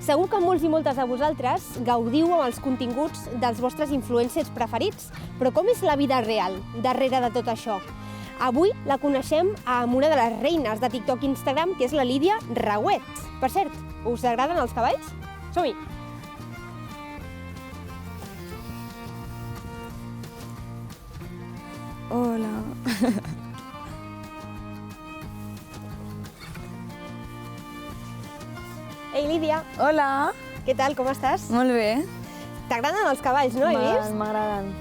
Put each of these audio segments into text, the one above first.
Segur que molts i moltes de vosaltres gaudiu amb els continguts dels vostres influencers preferits, però com és la vida real darrere de tot això? Avui la coneixem amb una de les reines de TikTok i Instagram, que és la Lídia Rauet. Per cert, us agraden els cavalls? Som-hi! Hola. Ei, Lídia, Hola. què tal, com estàs? Molt bé. T'agraden els cavalls, no, he vist? M'agraden.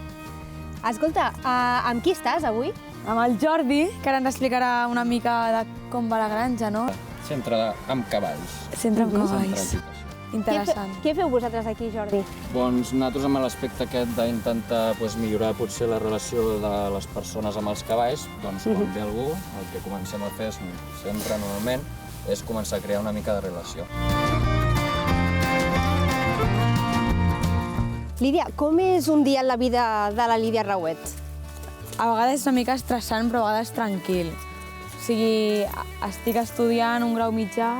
Escolta, amb qui estàs avui? Amb el Jordi, que ara ens explicarà una mica de com va la granja, no? Centre amb cavalls. Centre amb Centre cavalls. d'educació. Interessant. Què feu vosaltres aquí, Jordi? Doncs nosaltres amb l'aspecte aquest d'intentar millorar potser la relació de les persones amb els cavalls, doncs quan ve algú, el que comencem a fer sempre normalment és començar a crear una mica de relació. Lídia, com és un dia en la vida de la Lídia Rauet? A vegades és una mica estressant, però a vegades tranquil. O sigui, estic estudiant un grau mitjà,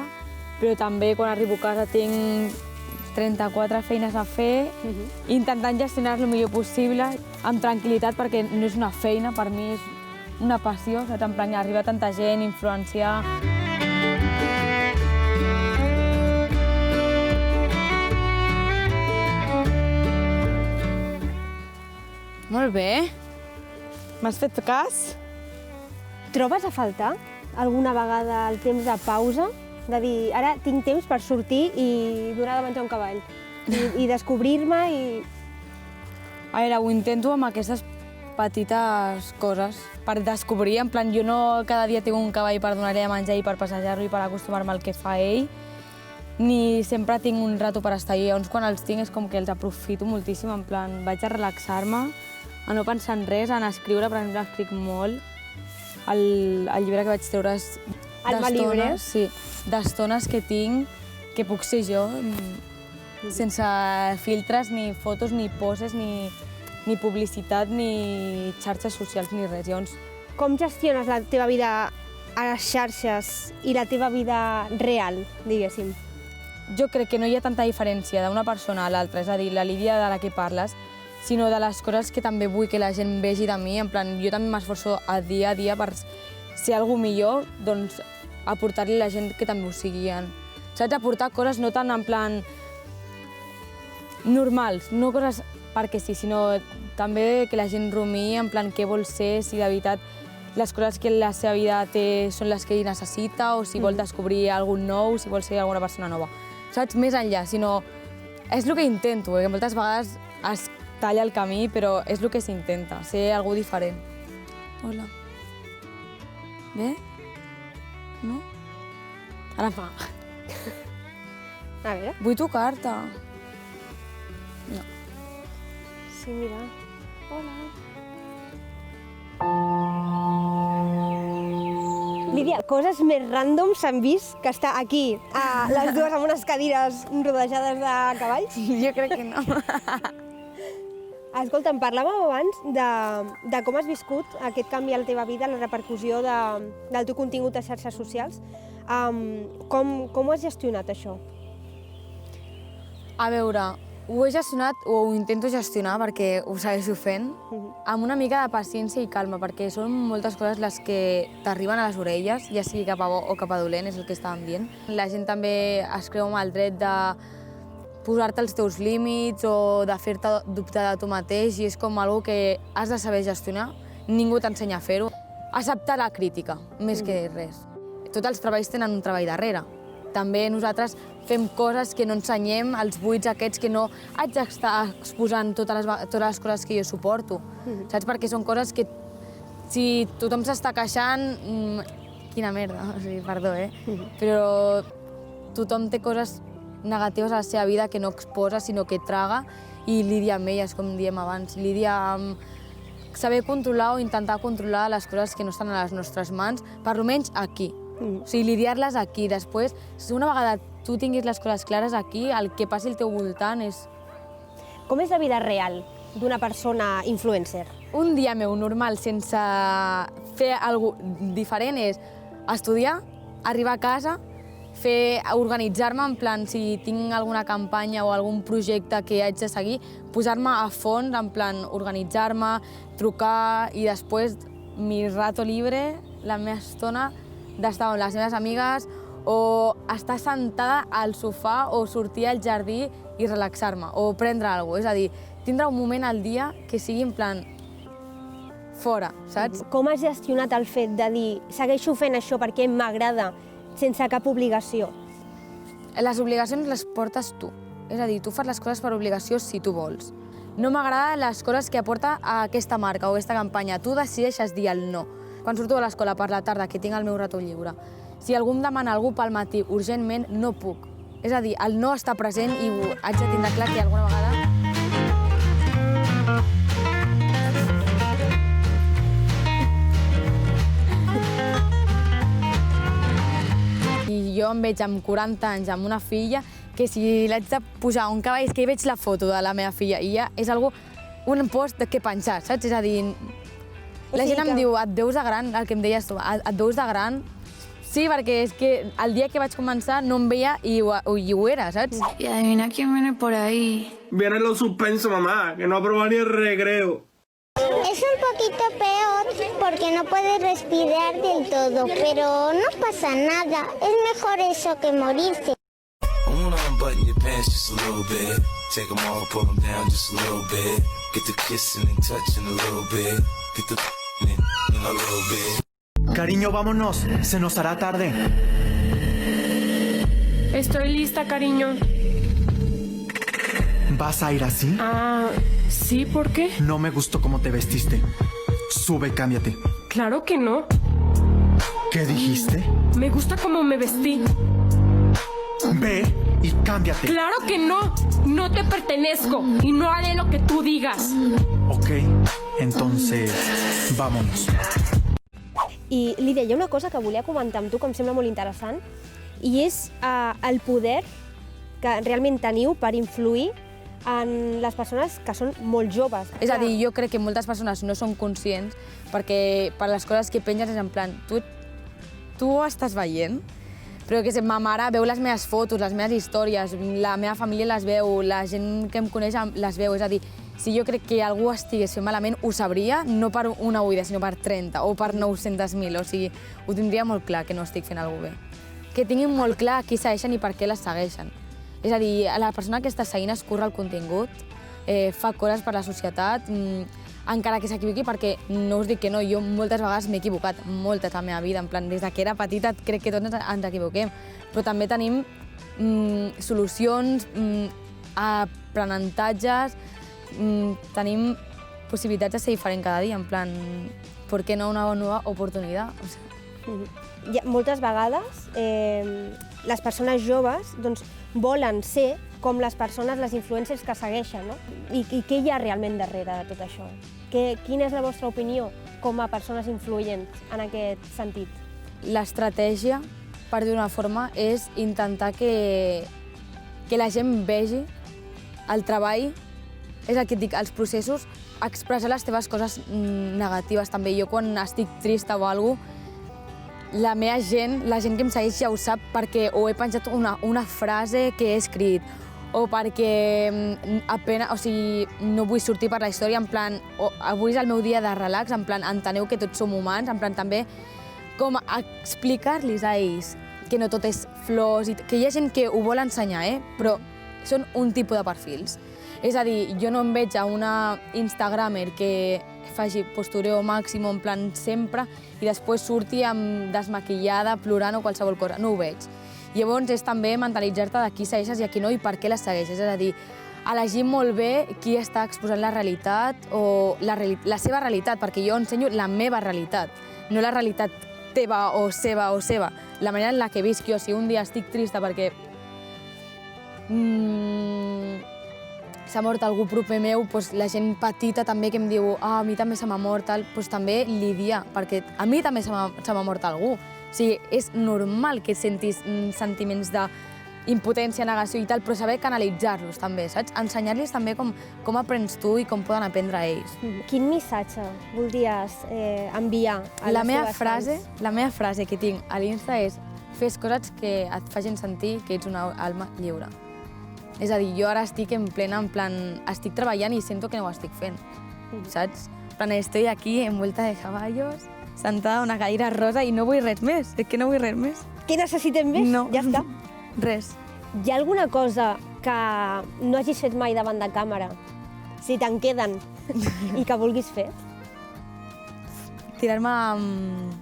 però també quan arribo a casa tinc 34 feines a fer, intentant gestionar el millor possible, amb tranquil·litat, perquè no és una feina, per mi és una passió, saps? En plan, arribar a tanta gent, influenciar... Molt bé. M'has fet cas? Trobes a faltar alguna vegada el temps de pausa? De dir, ara tinc temps per sortir i donar de menjar un cavall. I descobrir-me i... A veure, ho intento amb aquestes petites coses per descobrir. En plan, jo no cada dia tinc un cavall per donar-li de menjar i per passejar-lo i per acostumar-me al que fa ell, ni sempre tinc un rato per estar allà. Llavors, quan els tinc és com que els aprofito moltíssim. En plan, vaig a relaxar-me, a no pensar en res, en escriure, per exemple, escric molt. El llibre que vaig treure és d'estones, sí, d'estones que tinc, que puc ser jo, sense filtres, ni fotos, ni poses, ni publicitat, ni xarxes socials, ni res. Llavors, Com gestiones la teva vida a les xarxes i la teva vida real, diguéssim? jo crec que no hi ha tanta diferència d'una persona a l'altra, és a dir, la Lídia de la que parles, sinó de les coses que també vull que la gent vegi de mi. En plan, jo també m'esforço a dia per ser algú millor, doncs aportar-li a la gent que també ho sigui. Saps? Aportar coses no tant en plan normals, no coses perquè sí, sinó també que la gent rumiï en plan què vol ser, si de veritat les coses que la seva vida té són les que ell necessita, o si vol descobrir alguna nou, si vol ser alguna persona nova. Saps? Més enllà, sinó... És el que intento, que moltes vegades es talla el camí, però és el que s'intenta, ser algú diferent. Hola. Bé? No? Ara fa. A veure. Vull tocar-te. No. Sí, mira. Hola. Lídia, coses més random s'han vist que està aquí, les dues amb unes cadires rodejades de cavalls? Jo crec que no. Escolta, em parlàvem abans de com has viscut aquest canvi a la teva vida, la repercussió del teu contingut a xarxes socials. Com ho has gestionat, això? A veure, ho he gestionat, o ho intento gestionar, perquè ho segueixo fent, amb una mica de paciència i calma, perquè són moltes coses les que t'arriben a les orelles, ja sigui cap a bo o cap a dolent, és el que estàvem dient. La gent també es creu amb el dret de posar-te els teus límits o de fer-te dubtar de tu mateix, i és com una cosa que has de saber gestionar, ningú t'ensenya a fer-ho. Acceptar la crítica, més que res. Tots els treballs tenen un treball darrere. També nosaltres fem coses que no ensenyem, els buits aquests que no haig d'estar exposant totes les coses que jo suporto. Saps? Perquè són coses que si tothom s'està queixant, quina merda, o sigui, perdó, però tothom té coses negatives a la seva vida que no exposa, sinó que traga, i lidia amb elles, com diem abans. Lidia amb saber controlar o intentar controlar les coses que no estan a les nostres mans, per almenys aquí. O sigui, lidiar-les aquí. Després, si una vegada tu tinguis les coses clares aquí, el que passi al teu voltant és... Com és la vida real d'una persona influencer? Un dia meu normal, sense fer alguna cosa diferent, és estudiar, arribar a casa, organitzar-me, en plan, si tinc alguna campanya o algun projecte que haig de seguir, posar-me a fons, en plan, organitzar-me, trucar i després mi rato libre, la meva estona d'estar amb les meves amigues o estar sentada al sofà o sortir al jardí i relaxar-me o prendre alguna cosa. És a dir, tindre un moment al dia que sigui en plan fora, saps? Com has gestionat el fet de dir segueixo fent això perquè m'agrada sense cap obligació? Les obligacions les portes tu. És a dir, tu fas les coses per obligació si tu vols. No m'agraden les coses que aporta a aquesta marca o aquesta campanya. Tu decideixes dir el no. Quan surto de l'escola per la tarda, que tinc el meu rato lliure, si algú em demana alguna cosa pel matí urgentment, no puc. És a dir, el no està present i haig de tindre clar que alguna vegada jo em veig amb 40 anys, amb una filla, que si l'haig de pujar un cavall és que hi veig la foto de la meva filla i ja és un post de què pensar, saps? És a dir, la gent em diu, et veus de gran, el que em deies tu, et veus de gran? Sí, perquè és que el dia que vaig començar no em veia i ho era, saps? Y adivina quién viene por ahí. Vienen los suspensos, mamá, que no aprobó ni el recreo. Es un poquito peor porque no puedes respirar del todo, pero no pasa nada. Es mejor eso que morirse. Unbutton your pants just a little bit. Take them off, pull them down just a little bit. Get the kissing and touching a little bit. Get the in a little bit. Cariño, vámonos. Se nos hará tarde. Estoy lista, cariño. ¿Vas a ir así? Sí, ¿por qué? No me gustó cómo te vestiste. Sube y cámbiate. Claro que no. ¿Qué dijiste? Me gusta cómo me vestí. Ve y cámbiate. ¡Claro que no! No te pertenezco y no haré lo que tú digas. Ok, entonces vámonos. I Lídia, hi ha una cosa que volia comentar amb tu que em sembla molt interessant i és el poder que realment teniu per influir en les persones que són molt joves. És a dir, jo crec que moltes persones no són conscients perquè per les coses que penges és en plan, tu ho estàs veient? Però que ma mare veu les meves fotos, les meves històries, la meva família les veu, la gent que em coneix les veu. És a dir, si jo crec que algú estigués fent malament, ho sabria, no per una oïda, sinó per 30 o per 900.000. O sigui, ho tindria molt clar que no estic fent alguna cosa bé. Que tinguin molt clar qui segueixen i per què les segueixen. És a dir, la persona que està seguint es curra el contingut, fa coses per la societat, encara que s'equivoqui, perquè no us dic que no, jo moltes vegades m'he equivocat, moltes a la meva vida, en plan, des que era petita crec que tots ens equivoquem, però també tenim solucions, aprenentatges, tenim possibilitats de ser diferent cada dia, en plan, ¿por qué no una nova oportunitat? Moltes vegades les persones joves volen ser com les persones, les influencers que segueixen, no? I què hi ha realment darrere de tot això? Quina és la vostra opinió com a persones influents en aquest sentit? L'estratègia, per dir-ho d'una forma, és intentar que la gent vegi el treball, és el que et dic, els processos, expressar les teves coses negatives també. Jo quan estic trista o alguna cosa, la meva gent, la gent que em segueix ja ho sap perquè o he penjat una frase que he escrit o perquè no vull sortir per la història, en plan, avui és el meu dia de relax, en plan, enteneu que tots som humans, en plan, també com explicar-los a ells que no tot és flors, que hi ha gent que ho vol ensenyar, però són un tipus de perfils. És a dir, jo no em veig a una instagramer que faci postureo màxim, en plan sempre, i després surti desmaquillada, plorant o qualsevol cosa. No ho veig. Llavors és també mentalitzar-te de qui segueixes i a qui no i per què les segueixes. És a dir, elegir molt bé qui està exposant la realitat o la seva realitat, perquè jo ensenyo la meva realitat, no la realitat teva o seva. La manera en la que visc jo, si un dia estic trista perquè s'ha mort algú proper meu, la gent petita també que em diu a mi també se m'ha mort, també lidiar, perquè a mi també se m'ha mort algú. O sigui, és normal que sentis sentiments d'impotència, negació i tal, però saber canalitzar-los també, saps? Ensenyar-los també com aprens tu i com poden aprendre ells. Quin missatge voldries enviar a les teves fans? La meva frase que tinc a l'Insta és fes coses que et facin sentir que ets una alma lliure. És a dir, jo ara estic en plan, estic treballant i sento que no ho estic fent, saps? En plan, estoy aquí envuelta de caballos, sentada a una cadira rosa i no vull res més, és que no vull res més. Què necessitem més? No. Ja està. Res. Hi ha alguna cosa que no hagis fet mai davant de càmera, si te'n queden, i que vulguis fer? Tirar-me amb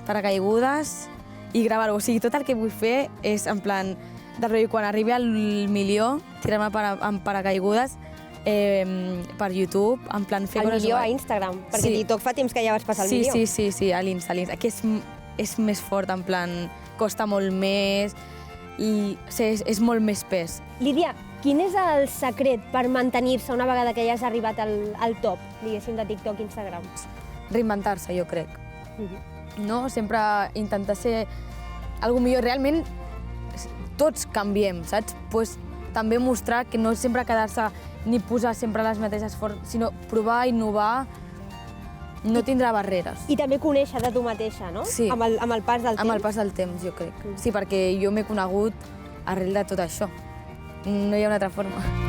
paracaigudes i gravar-ho. O sigui, tot el que vull fer és en plan de rotllo, quan arribi al milió, tirar-me amb paracaigudes per YouTube, en plan fer El coses milió a guai. Instagram, perquè Sí. TikTok fa temps que ja vas passar el milió. Sí, a l'Insta, que és més fort, en plan, costa molt més i és molt més pes. Lídia, quin és el secret per mantenir-se una vegada que ja has arribat al top, diguéssim, de TikTok i Instagram? Reinventar-se, jo crec. No? Sempre intentar ser algú millor. Realment, tots canviem, saps? Pues, també mostrar que no sempre quedar-se ni posar sempre les mateixes formes, sinó provar, innovar, no tindrà barreres. I també conèixer de tu mateixa, no? Sí. Amb el pas del temps. Amb el pas del temps, jo crec. Sí, perquè jo m'he conegut arrel de tot això. No hi ha una altra forma.